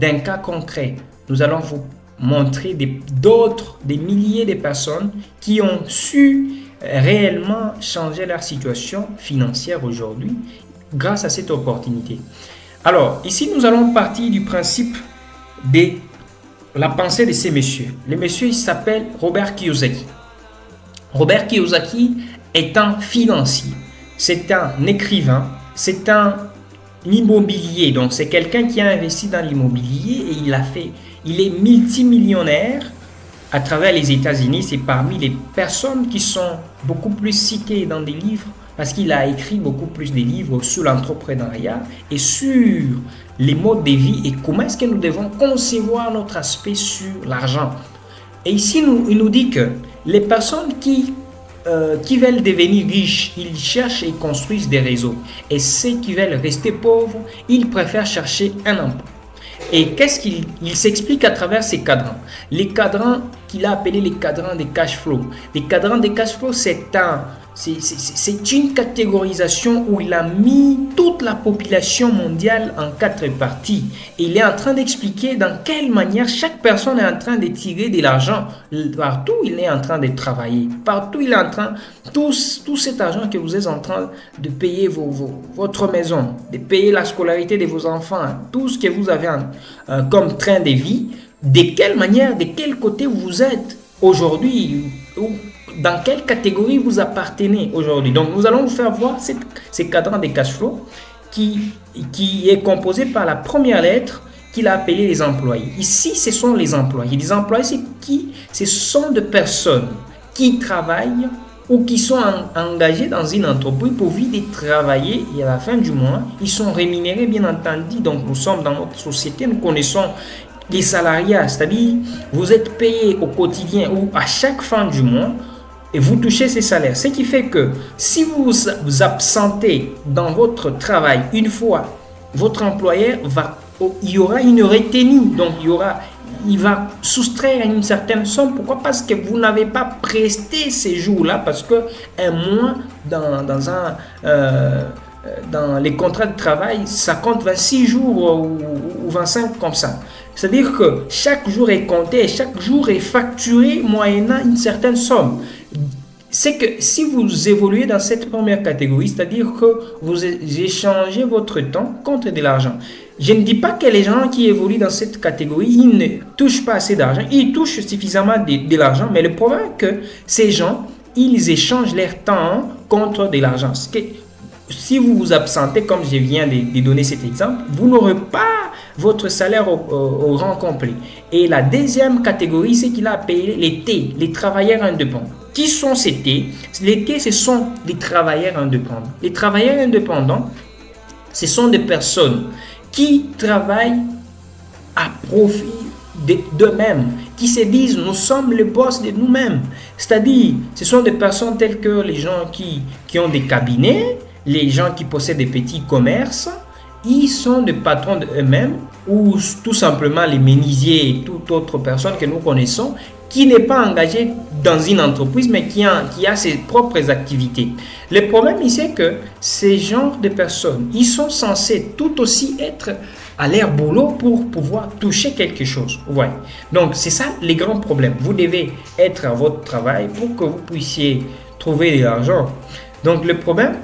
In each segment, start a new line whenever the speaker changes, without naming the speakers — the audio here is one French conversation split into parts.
d'un cas concret. Nous allons vous montrer des milliers de personnes qui ont su réellement changer leur situation financière aujourd'hui grâce à cette opportunité. Alors, ici, nous allons partir du principe de la pensée de ces messieurs. Le monsieur, il s'appelle Robert Kiyosaki. Robert Kiyosaki est un financier, c'est un écrivain, c'est un immobilier. Donc, c'est quelqu'un qui a investi dans l'immobilier et il est multimillionnaire à travers les États-Unis. C'est parmi les personnes qui sont beaucoup plus citées dans des livres parce qu'il a écrit beaucoup plus de livres sur l'entrepreneuriat et sur les modes de vie et comment est-ce que nous devons concevoir notre aspect sur l'argent. Et ici, il nous dit que les personnes qui veulent devenir riches, ils cherchent et construisent des réseaux. Et ceux qui veulent rester pauvres, ils préfèrent chercher un emploi. Et qu'est-ce qu'il s'explique à travers ces cadrans? Les cadrans qu'il a appelés les cadrans de cash flow. Les cadrans de cash flow, c'est une catégorisation où il a mis toute la population mondiale en 4 parties. Et il est en train d'expliquer dans quelle manière chaque personne est en train de tirer de l'argent. Partout, il est en train de travailler. Partout, il est en train, tout cet argent que vous êtes en train de payer votre maison, de payer la scolarité de vos enfants, tout ce que vous avez comme train de vie, de quelle manière, de quel côté vous êtes aujourd'hui, dans quelle catégorie vous appartenez aujourd'hui. Donc, nous allons vous faire voir ces cadrans de cash flow qui est composé par la première lettre qu'il a appelée les employés. Ici, ce sont les employés. Les employés, c'est qui? Ce sont des personnes qui travaillent ou qui sont engagés dans une entreprise pour vivre et travailler et à la fin du mois, ils sont rémunérés bien entendu. Donc nous sommes dans notre société, nous connaissons les salariats, c'est-à-dire vous êtes payé au quotidien ou à chaque fin du mois et vous touchez ces salaires. Ce qui fait que si vous vous absentez dans votre travail une fois, votre employeur il y aura une retenue, donc il va soustraire une certaine somme. Pourquoi? Parce que vous n'avez pas presté ces jours-là, parce que un mois dans les contrats de travail, ça compte 26 jours ou 25 comme ça. C'est-à-dire que chaque jour est compté et chaque jour est facturé moyennant une certaine somme. C'est que si vous évoluez dans cette première catégorie, c'est-à-dire que vous échangez votre temps contre de l'argent. Je ne dis pas que les gens qui évoluent dans cette catégorie, ils ne touchent pas assez d'argent, ils touchent suffisamment de l'argent, mais le problème est que ces gens, ils échangent leur temps contre de l'argent. Si vous vous absentez, comme je viens de donner cet exemple, vous n'aurez pas votre salaire au rang complet. Et la deuxième catégorie, c'est qu'il a appelé les T, les travailleurs indépendants. Qui sont ces T? Les T, ce sont les travailleurs indépendants. Les travailleurs indépendants, ce sont des personnes qui travaillent à profit d'eux-mêmes, qui se disent nous sommes le boss de nous-mêmes. C'est-à-dire, ce sont des personnes telles que les gens qui ont des cabinets, les gens qui possèdent des petits commerces, ils sont des patrons d'eux-mêmes, ou tout simplement les menuisiers et toute autre personne que nous connaissons qui n'est pas engagé dans une entreprise mais qui a ses propres activités. Le problème ici c'est que ces genres de personnes, ils sont censés tout aussi être à leur boulot pour pouvoir toucher quelque chose. Ouais. Donc c'est ça les grands problèmes. Vous devez être à votre travail pour que vous puissiez trouver de l'argent. Donc le problème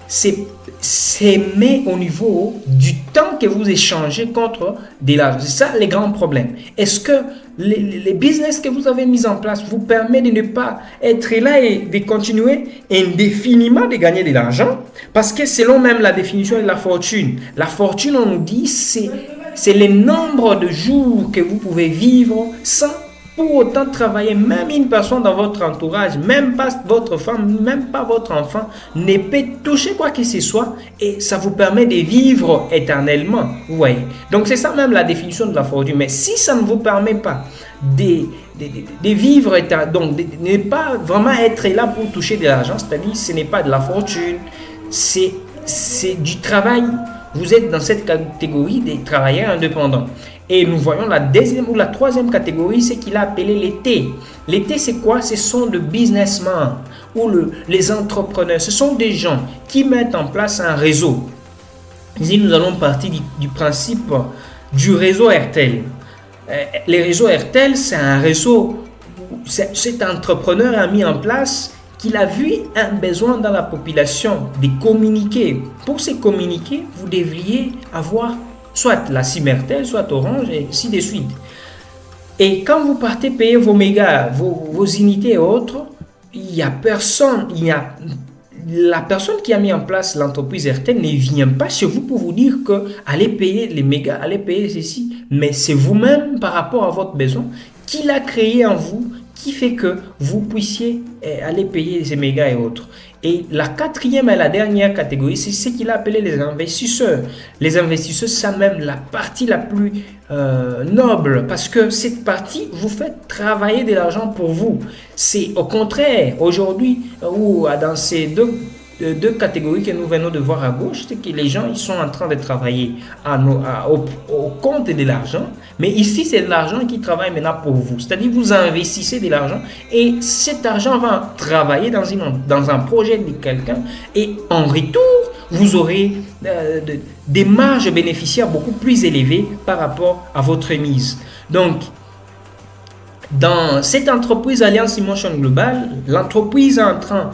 c'est s'aimer au niveau du temps que vous échangez contre de l'argent. C'est ça les grands problèmes. Est-ce que les business que vous avez mis en place vous permettent de ne pas être là et de continuer indéfiniment de gagner de l'argent? Parce que selon même la définition de la fortune, on nous dit c'est le nombre de jours que vous pouvez vivre sans pour autant travailler. Même une personne dans votre entourage, même pas votre femme, même pas votre enfant, ne peut toucher quoi que ce soit et ça vous permet de vivre éternellement. Ouais. Donc c'est ça même la définition de la fortune. Mais si ça ne vous permet pas de vivre, donc de ne pas vraiment être là pour toucher de l'argent, c'est-à-dire ce n'est pas de la fortune, c'est du travail. Vous êtes dans cette catégorie des travailleurs indépendants. Et nous voyons la deuxième ou la troisième catégorie, c'est qu'il a appelé les T. Les T, c'est quoi? Ce sont des businessmen ou les entrepreneurs. Ce sont des gens qui mettent en place un réseau. Ici, nous allons partir du principe du réseau Airtel. Les réseaux Airtel, c'est un réseau où cet entrepreneur a mis en place qu'il a vu un besoin dans la population de communiquer. Pour se communiquer, vous devriez avoir soit la SIM Airtel, soit Orange, et ainsi de suite. Et quand vous partez payer vos mégas, vos unités et autres, il y a personne, la personne qui a mis en place l'entreprise Airtel ne vient pas chez vous pour vous dire que allez payer les mégas, allez payer ceci, mais c'est vous-même par rapport à votre besoin qu'il a créé en vous, qui fait que vous puissiez aller payer ces mégas et autres. Et la quatrième et la dernière catégorie, c'est ce qu'il a appelé les investisseurs. Les investisseurs, c'est même la partie la plus noble, parce que cette partie, vous faites travailler de l'argent pour vous. C'est au contraire, aujourd'hui, ou dans ces deux catégories que nous venons de voir à gauche, c'est que les gens ils sont en train de travailler au compte de l'argent, mais ici c'est de l'argent qui travaille maintenant pour vous, c'est-à-dire vous investissez de l'argent et cet argent va travailler dans un projet de quelqu'un et en retour vous aurez des marges bénéficiaires beaucoup plus élevées par rapport à votre mise. Donc dans cette entreprise Alliance Emotion Global, l'entreprise est en train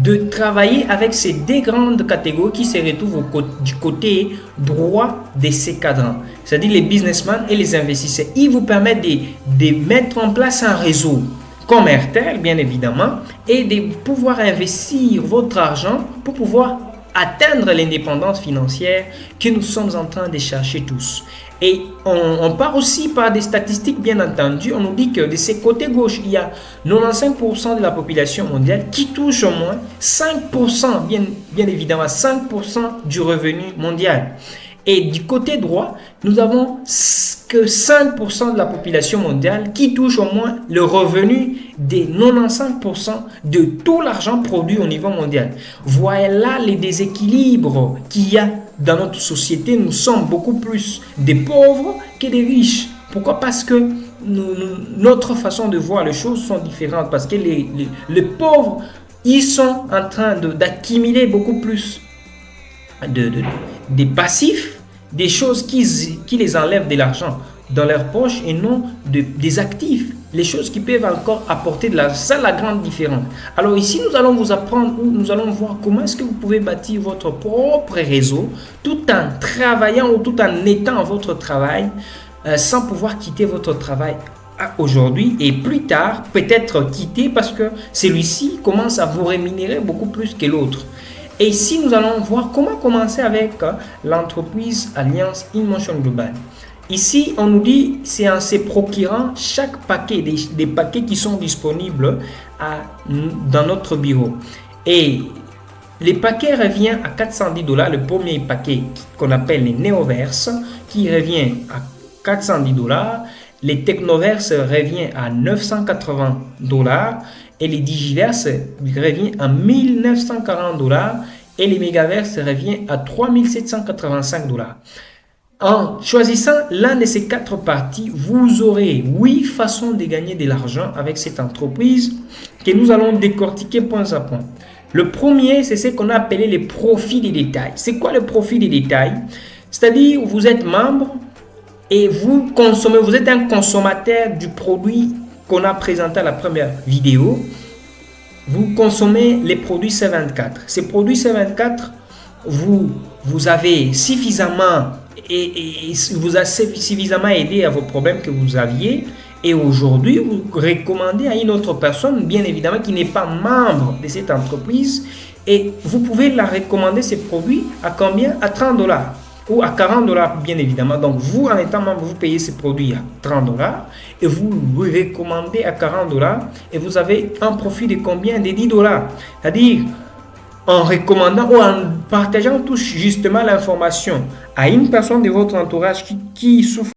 de travailler avec ces deux grandes catégories qui se retrouvent du côté droit de ces cadrans, c'est-à-dire les businessmen et les investisseurs. Ils vous permettent de mettre en place un réseau comme Airtel, bien évidemment, et de pouvoir investir votre argent pour pouvoir atteindre l'indépendance financière que nous sommes en train de chercher tous. Et on part aussi par des statistiques, bien entendu. On nous dit que de ces côtés gauche, il y a 95% de la population mondiale qui touche au moins 5%, bien évidemment, 5% du revenu mondial. Et du côté droit, nous avons que 5% de la population mondiale qui touche au moins le revenu des 95% de tout l'argent produit au niveau mondial. Voilà les déséquilibres qu'il y a dans notre société. Nous sommes beaucoup plus des pauvres que des riches. Pourquoi? Parce que notre façon de voir les choses sont différentes. Parce que les pauvres, ils sont en train d'accumuler beaucoup plus des passifs, des choses qui les enlèvent de l'argent dans leur poche et non des actifs, les choses qui peuvent encore apporter de l'argent. C'est la grande différence. Alors ici, nous allons vous apprendre, ou nous allons voir comment est-ce que vous pouvez bâtir votre propre réseau tout en travaillant ou tout en étant à votre travail sans pouvoir quitter votre travail aujourd'hui et plus tard peut-être quitter parce que celui-ci commence à vous rémunérer beaucoup plus que l'autre. Et ici, nous allons voir comment commencer avec l'entreprise Alliance Emotion Global. Ici, on nous dit c'est en se procurant chaque paquet, des paquets qui sont disponibles dans notre bureau. Et les paquets reviennent à $410. Le premier paquet qu'on appelle les Neoverse qui revient à $410. Les Technoverse revient à $980. Et les Digiverse revient à $1940 et les Megaverse revient à $3785. En choisissant l'un de ces quatre parties, vous aurez 8 façons de gagner de l'argent avec cette entreprise que nous allons décortiquer point à point. Le premier, c'est ce qu'on a appelé les profits des détails. C'est quoi le profit des détails? C'est-à-dire, vous êtes membre et vous consommez, vous êtes un consommateur du produit qu'on a présenté à la première vidéo. Vous consommez les produits C24. Ces produits C24, vous avez suffisamment vous a suffisamment aidé à vos problèmes que vous aviez. Et aujourd'hui, vous recommandez à une autre personne, bien évidemment, qui n'est pas membre de cette entreprise. Et vous pouvez la recommander ces produits à combien? À $30 ou à $40, bien évidemment. Donc, vous, en étant membre, vous payez ces produits à $30 et vous recommandez à $40 et vous avez un profit de combien? De $10. C'est-à-dire, en recommandant ou en partageant tout justement l'information à une personne de votre entourage qui souffre